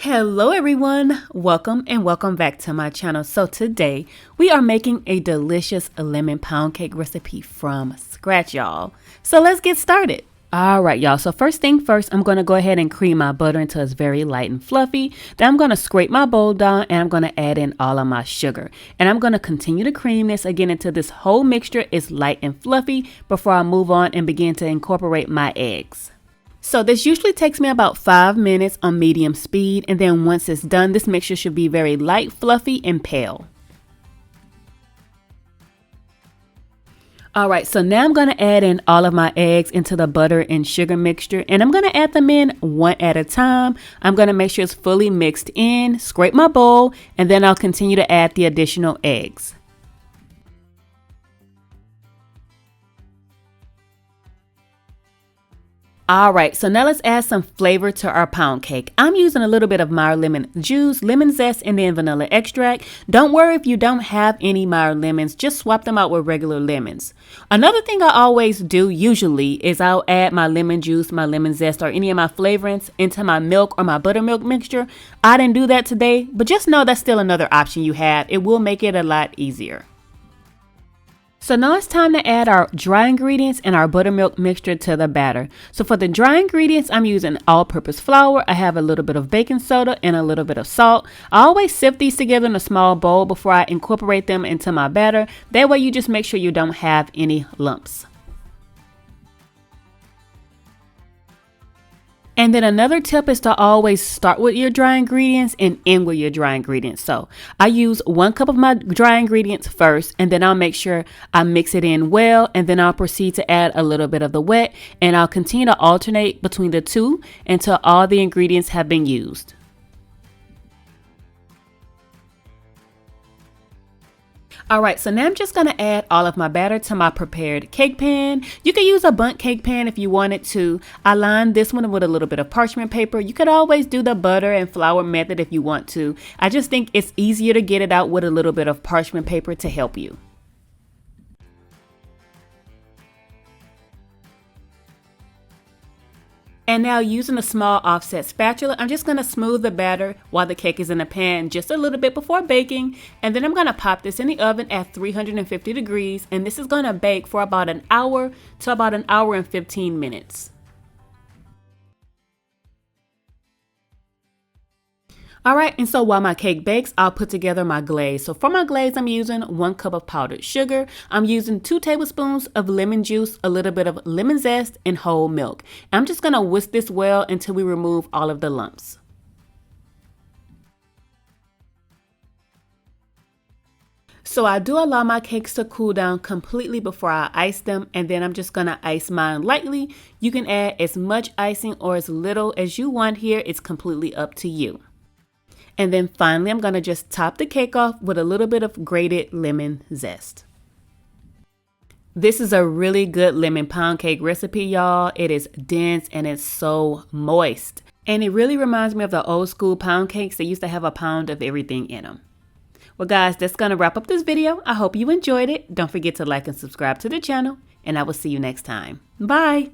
Hello everyone, welcome and welcome back to my channel. So today we are making a delicious lemon pound cake recipe from scratch, y'all. So let's get started. All right, y'all. So first thing first, I'm going to go ahead and cream my butter until it's very light and fluffy. Then I'm going to scrape my bowl down and I'm going to add in all of my sugar. And I'm going to continue to cream this again until this whole mixture is light and fluffy before I move on and begin to incorporate my eggs. So this usually takes me about 5 minutes on medium speed, and then once it's done, this mixture should be very light, fluffy, and pale. Alright, so now I'm going to add in all of my eggs into the butter and sugar mixture, and I'm going to add them in one at a time. I'm going to make sure it's fully mixed in, scrape my bowl, and then I'll continue to add the additional eggs. Alright, so now let's add some flavor to our pound cake. I'm using a little bit of Meyer lemon juice, lemon zest, and then vanilla extract. Don't worry if you don't have any Meyer lemons, just swap them out with regular lemons. Another thing I always do usually is I'll add my lemon juice, my lemon zest, or any of my flavorants into my milk or my buttermilk mixture. I didn't do that today, but just know that's still another option you have. It will make it a lot easier. So now it's time to add our dry ingredients and our buttermilk mixture to the batter. So for the dry ingredients, I'm using all-purpose flour. I have a little bit of baking soda and a little bit of salt. I always sift these together in a small bowl before I incorporate them into my batter. That way you just make sure you don't have any lumps. And then another tip is to always start with your dry ingredients and end with your dry ingredients. So I use 1 cup of my dry ingredients first, and then I'll make sure I mix it in well, and then I'll proceed to add a little bit of the wet, and I'll continue to alternate between the two until all the ingredients have been used. Alright, so now I'm just going to add all of my batter to my prepared cake pan. You can use a bundt cake pan if you wanted to. I lined this one with a little bit of parchment paper. You could always do the butter and flour method if you want to. I just think it's easier to get it out with a little bit of parchment paper to help you. And now using a small offset spatula, I'm just going to smooth the batter while the cake is in the pan just a little bit before baking. And then I'm going to pop this in the oven at 350 degrees. And this is going to bake for about an hour to about an hour and 15 minutes. Alright, and so while my cake bakes, I'll put together my glaze. So for my glaze, I'm using 1 cup of powdered sugar. I'm using 2 tablespoons of lemon juice, a little bit of lemon zest, and whole milk. I'm just going to whisk this well until we remove all of the lumps. So I do allow my cakes to cool down completely before I ice them, and then I'm just going to ice mine lightly. You can add as much icing or as little as you want here. It's completely up to you. And then finally, I'm going to just top the cake off with a little bit of grated lemon zest. This is a really good lemon pound cake recipe, y'all. It is dense and it's so moist. And it really reminds me of the old school pound cakes that used to have a pound of everything in them. Well, guys, that's going to wrap up this video. I hope you enjoyed it. Don't forget to like and subscribe to the channel, and I will see you next time. Bye.